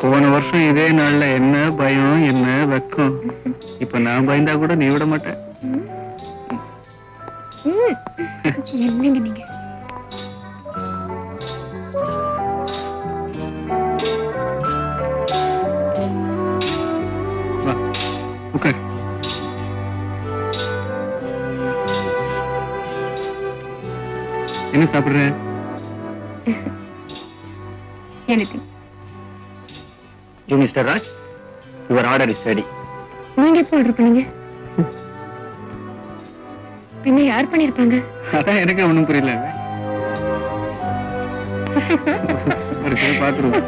போன வருஷம் இதே நாள்ல என்ன பயம் என்ன வெக்கம். இப்ப நான் பயந்தா கூட நீ விட மாட்டேன். என்னங்க நீங்க? வா உட்கார். என்ன சாப்பிடுற? எனக்கு You Mr. Raj, your order is ready. நீங்க எப்போ ஆர்டர் பண்ணீங்க? பின்ன யார் பண்ணிருப்பாங்க? அதான் எனக்கு ஒண்ணும் புரியல. பாத்துருவோம்.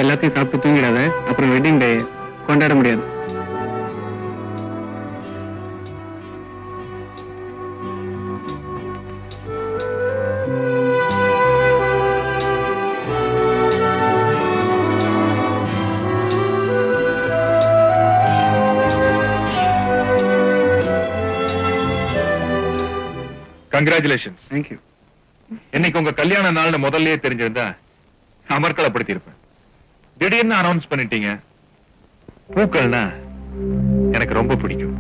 எல்லாத்தையும் சாப்பிட்டு தூங்கிடாத, அப்புறம் வெட்டிங் டே கொண்டாட முடியாது. கங்க்ராச்சுலேஷன்ஸ். தேங்க்யூ. இன்னைக்கு உங்க கல்யாண நாள்னு முதல்லயே தெரிஞ்சிருந்தா அமர்க்களப்படுத்தி இருப்பேன். திடீர்னு அனௌன்ஸ் பண்ணிட்டீங்க. பூக்கள்னா எனக்கு ரொம்ப பிடிக்கும்.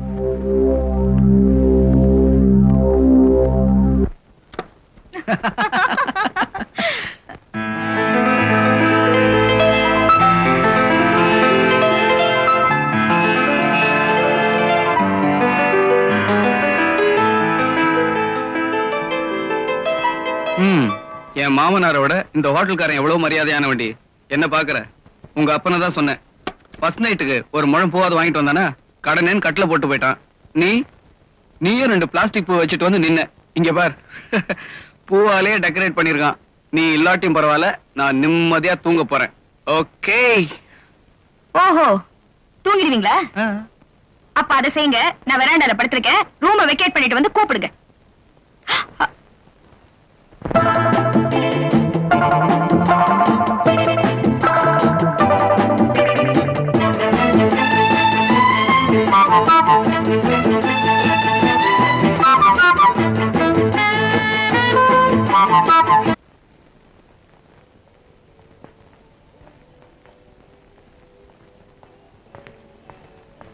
என் மாமனாரோட இந்த ஹோட்டல்காரன் எவ்வளவு மரியாதையான வண்டி. என்ன பாக்குற? உங்க அப்பனை தான் சொன்னேன். ஃபர்ஸ்ட் நைட்டுக்கு ஒரு முழம் பூவாது வாங்கிட்டு வந்தானா கடனேன்னு கட்டில போட்டு போயிட்டான். நீயும் 2 பிளாஸ்டிக் பூ வச்சுட்டு வந்து நின்ன. இங்க பார், பூவாலே டெக்கரேட் பண்ணிருக்கான். நீ இல்லாட்டியும் பரவாயில்ல, நான் நிம்மதியா தூங்க போறேன். ஓகே? ஓஹோ, தூங்கிடுவீங்களா? அப்ப அதை செய்யுங்க. நான் வெராண்டால படுத்திருக்கேன். ரூமை வெக்கேட் பண்ணிட்டு வந்து கூப்பிடுங்க.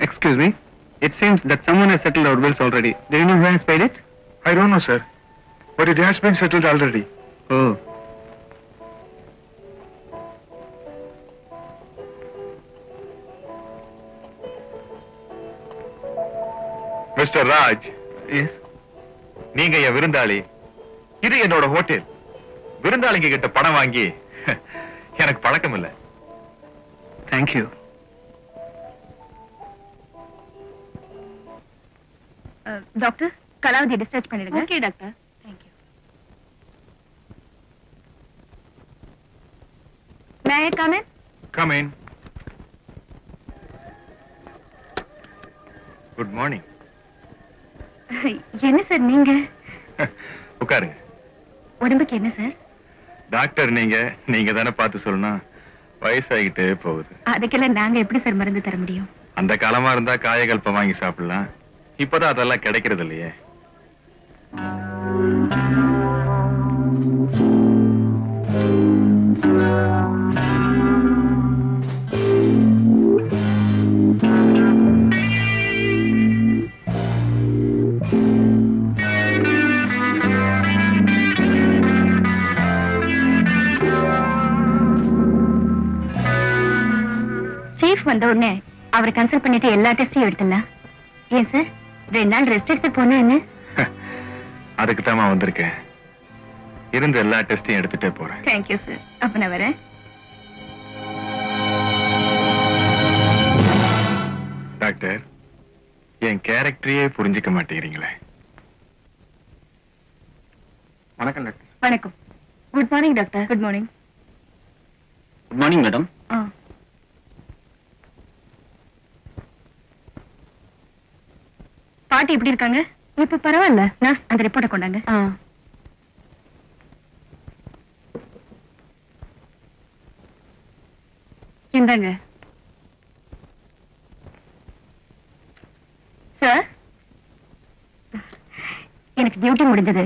Excuse me. It seems that someone has settled our bills already. Do you know who has paid it? I don't know, sir. But it has been settled already. Oh. Mr. Raj, Yes. நீங்க என் விருந்தாளி. இது என்னோட hotel. விருந்தாளிங்க கிட்ட பணம் வாங்கி எனக்கு பழக்கம் இல்ல. Thank you. Doctor, Kalavathi discharge பண்ணிடுங்க. Okay doctor. Thank you. May I come in? Come in. Good morning. என்ன சார் நீங்க? உட்காருங்க. உடம்புக்கு என்ன சார்? டாக்டர் நீங்க தானே பார்த்து சொல்லணும். வயசாகிட்டே போகுது. அதுக்கெல்லாம் நாங்க எப்படி சார் மருந்து தர முடியும்? அந்த காலமா இருந்தா காயகல்பம் வாங்கி சாப்பிடலாம். இப்பதான் அதெல்லாம் கிடைக்கிறது இல்லையே. சீஃப் வந்த உடனே அவரை கன்சல்ட் பண்ணிட்டு எல்லா டெஸ்டையும் எடுத்துடலாம். ஏன் சார் 2 நாள் ரெஸ்ட் எடுத்து போனா என்ன? அதுக்கு தாமா வந்திருக்கேன். இருந்த எல்லா டெஸ்டையும் எடுத்துட்டே போறேன். Thank you sir. அப்ப நான் வரேன். டாக்டர், என் கேரக்டரையே புரிஞ்சுக்க மாட்டேங்கிறீங்களே. வணக்கம் டாக்டர். வணக்கம். Good morning doctor. Good morning. Good morning madam. பாட்டி எப்படி இருக்காங்க? இப்ப பரவாயில்ல. நர்ஸ் அந்த ரிப்போர்ட்டை கொண்டாங்க. இந்தாங்க சார். எனக்கு டியூட்டி முடிஞ்சது.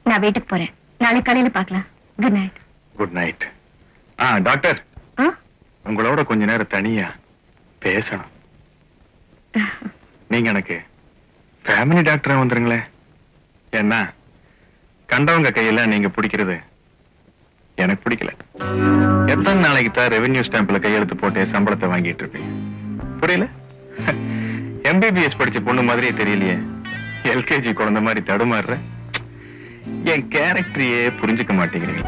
நான் வீட்டுக்கு போறேன். நாளைக்கு காலையில பார்க்கலாம். Good night. Good night. Doctor, உங்களோட கொஞ்ச நேரம் தனியா பேசணும். நீங்க எனக்கு ஃபேமிலி டாக்டரா வந்துருங்களேன். என்ன கண்டவங்க கையில நீங்க பிடிக்கிறது எனக்கு பிடிக்கல. எத்தனை நாளைக்கு தான் ரெவென்யூ ஸ்டாம்ப்ல கையெழுத்து போட்டு சம்பளத்தை வாங்கிட்டு இருப்பீங்க? புரியல? MBBS படிச்ச பொண்ணு மாதிரியே தெரியலையே. LKG குழந்தை மாதிரி தடுமாறுற. என் கேரக்டரையே புரிஞ்சுக்க மாட்டேங்கிறீங்க.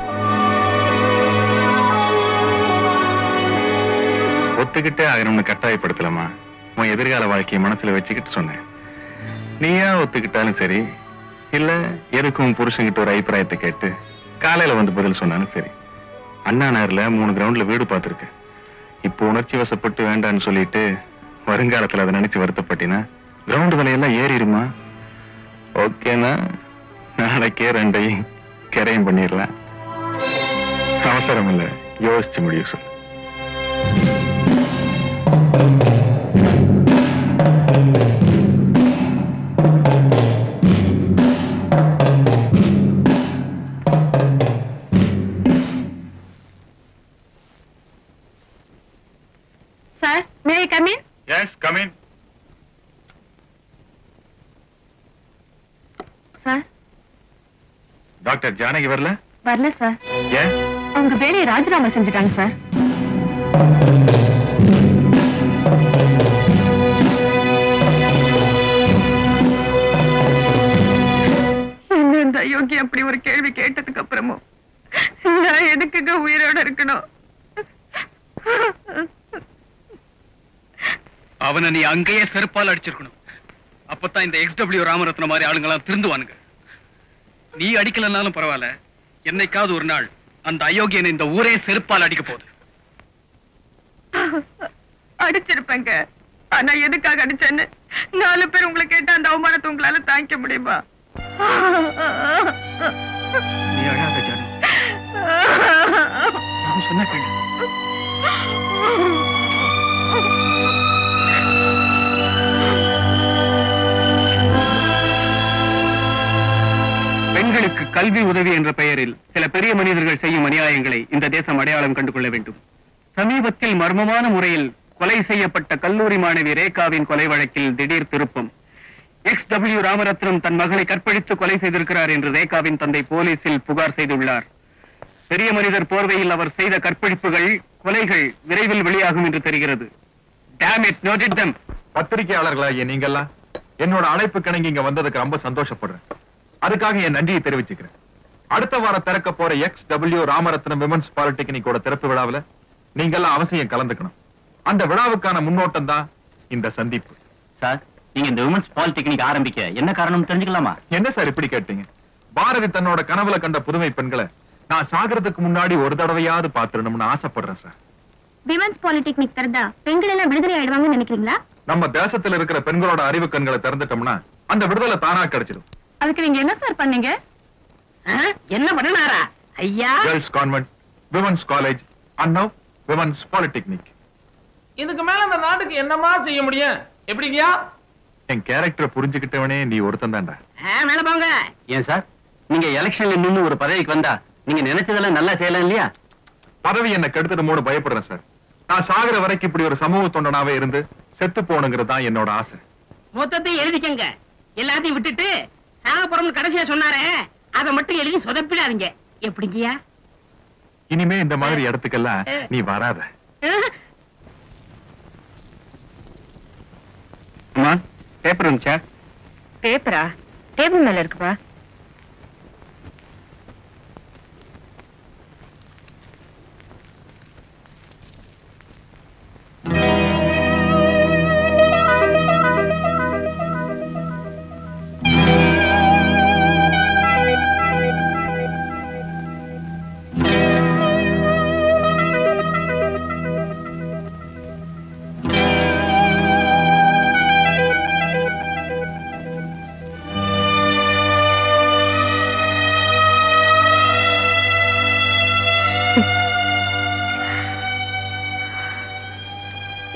ஒத்துக்கிட்டே ஆகணும்னு கட்டாயப்படுத்தலாமா? உன் எதிர்கால வாழ்க்கையை மனசுல வச்சுக்கிட்டு சொன்னேன். நீயா ஒத்துக்கிட்டாலும் சரி, இல்ல எதுக்கும் புருஷங்கிட்ட ஒரு அபிப்பிராயத்தை கேட்டு காலையில வந்து பதில் சொன்னாலும் சரி. அண்ணா நகர்ல 3 கிரவுண்ட்ல வீடு பார்த்திருக்கேன். இப்போ உணர்ச்சி வசப்பட்டு வேண்டான்னு சொல்லிட்டு வருங்காலத்துல அதை நினைச்சு வருத்தப்பட்டினா கிரவுண்ட் விலையெல்லாம் ஏறிடுமா? ஓகேனா நாளைக்கே 2ஐயும் கரையும் பண்ணிடலாம். அவசரம் இல்ல, யோசிச்சு முடிவு சொல்லு. Sir, may I come in? Yes, come in. Sir, doctor Janaki வரல? வரல சார். ஏன்? அவங்க வேலையை ராஜினாமா செஞ்சுட்டாங்க சார். என்ன இந்த அயோக்கி அப்படி ஒரு கேள்வி கேட்டதுக்கு அப்புறமும் நான் எதுக்குங்க உயிரோட இருக்கணும்? அவனை நீ அங்கேயே செருப்பால் அடிச்சிருக்கணும். அப்பதான் இந்த XW ராமரத்ன மாதிரி ஆளுங்கெல்லாம் திருந்துவானுங்க. நீ அடிக்கலனாலும் பரவாயில்ல, என்னைக்காவது ஒரு நாள் அந்த அயோக்கியனை இந்த ஊரே செருப்பால் அடிக்க போகுது. அடிச்சிருப்பேங்க. ஆனா எதுக்காக அடிச்சேன்னு 4 பேர் உங்களை கேட்டா அந்த அவமானத்தை உங்களால தாங்கிக்க முடியுமா? நீ அழாத ஜானு. நான் சொன்ன கேளு. பெண்களுக்கு கல்வி உதவி என்ற பெயரில் சில பெரிய மனிதர்கள் செய்யும் அநியாயங்களை இந்த தேசம் அடையாளம் கண்டு கொள்ள வேண்டும். சமீபத்தில் மர்மமான முறையில் கொலை செய்யப்பட்ட கல்லூரி மாணவி ரேகாவின் கொலை வழக்கில் திடீர் திருப்பம். XW ராமரத்னம் தன் மகளை கற்பழித்து கொலை செய்திருக்கிறார் என்று ரேகாவின் தந்தை போலீசில் புகார் செய்துள்ளார். பெரிய மனிதர் போர்வையில் அவர் செய்த கற்பழிப்புகள், கொலைகள் விரைவில் வெளியாகும் என்று தெரிகிறது. Damn it, noted them. பத்திரிகையாளர்களாகிய நீங்கெல்லாம் என்னோட அழைப்பு கிணங்கி இங்க வந்ததுக்கு ரொம்ப சந்தோஷப்படுறேன். அதுக்காக என் நன்றியை தெரிவிச்சுக்கிறேன். அடுத்த வாரம் திறக்க போற XW ராமரத்னம் விமன்ஸ் பாலிடெக்னிக்கோட திறப்பு விழாவில் நீங்கெல்லாம் அவசியம் கலந்துக்கணும். அந்த விழாவுக்கான முன்னோட்டம் தான் இந்த சந்திப்பு. சார், நீங்க இந்த விமன்ஸ் பாலிடெக்னிக் ஆரம்பிக்க என்ன காரணம் தெரிஞ்சுக்கலாமா? என்ன சார் இப்படி கேட்டீங்க? பாரதி தன்னோட கனவுல கண்ட புதுமை பெண்களை நான் சாகிறதுக்கு முன்னாடி ஒரு தடவையாவது பாத்துடணும்னு ஆசைப்படுறேன் சார். விமன்ஸ் பாலிடெக்னிக் திறந்தா பெண்கள் எல்லாம் விடுதலை ஆயிடுவாங்கன்னு நினைக்கிறீங்களா? நம்ம தேசத்துல இருக்கிற பெண்களோட அறிவு கண்களை திறந்துட்டோம்னா அந்த விடுதலை தானா கிடைச்சிடும். அதுக்கு நீங்க என்ன சார் பண்ணீங்க? என்ன பண்ணாரா ஐயா? Girls convent, women's college, and now women's polytechnic. இதுக்கு மேல அந்த நாட்டுக்கு என்னமா செய்ய முடியும்? எப்படிங்கயா? என் கேரக்டரை புரிஞ்சுக்கிட்டவனே நீ ஒருத்தன் தான்டா. மேல போங்க. ஏன் சார், நீங்க எலெக்ஷன்ல நின்னு ஒரு பதவிக்கு வந்தா நீங்க நினைச்சதெல்லாம் நல்லா செய்யலாம் இல்லையா? பதவி என்ன கெடுத்துட்டு பயப்படுறேன் சார். நான் சாகுற வரைக்கும் இப்படி ஒரு சமூக தொண்டனாவே இருந்து செத்து போகணுங்கிறது தான் என்னோட ஆசை. மொத்தத்தை எழுதிக்கங்க. எல்லாத்தையும் விட்டுட்டு சாகப்புறம்னு கடைசியா சொன்னாரே அதை மட்டும் எழுதி சொதப்பிடாதீங்க. எப்படிங்கயா? இனிமே இந்த மாதிரி இடத்துக்கெல்லாம் நீ வராத. பேப்பர் இருந்துச்சா? பேப்பரா? டேபிள் மேல இருக்குப்பா.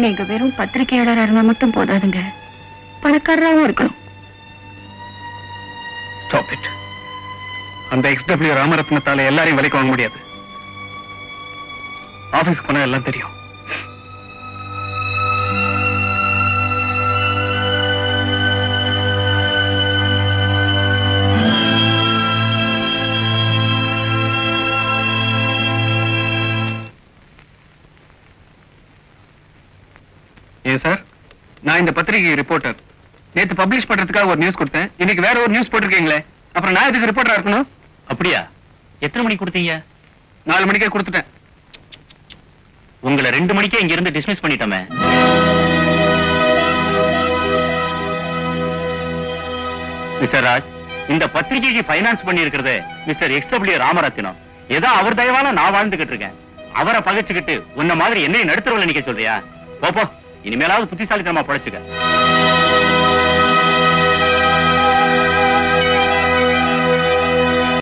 நீங்க வெறும் பத்திரிகையாளராக இருந்தா மட்டும் போதாதுங்க, பணக்காரராகவும் இருக்கணும். Stop it. அந்த XW ராமரத்னத்தால எல்லாரையும் விலைக்கு வாங்க முடியாது. ஆபீஸ்க்கு போனா எல்லாம் தெரியும். ஏன் சார், நான் இந்த பத்திரிகை ரிப்போர்ட்டர். நேத்து பப்ளிஷ் பண்றதுக்காக ஒரு நியூஸ் கொடுத்தேன். இன்னைக்கு வேற ஒரு நியூஸ் போட்டிருக்கீங்களே, அப்புறம் நான் இதுக்கு ரிப்போர்ட்டரா இருக்கணும்? அப்படியா? எத்தனை மணிக்கு கொடுத்தீங்க? 4 மணிக்கே கொடுத்துட்டேன். உங்களை 2 மணிக்கே இங்க இருந்து டிஸ்மிஸ் பண்ணிட்டோமே. மிஸ்டர் ராஜ், இந்த பத்திரிகைக்கு பைனான்ஸ் பண்ணி இருக்கிறது மிஸ்டர் XW ராமரத்னம். ஏதோ அவர் தயவால நான் வாழ்ந்துகிட்டு இருக்கேன். அவரை பகைச்சுக்கிட்டு உன்ன மாதிரி என்னையும் நடுத்தரவுல நிக்க சொல்றியா? போப்போ, இனிமேலாவது புத்திசாலித்தனமா படைச்சுக்க.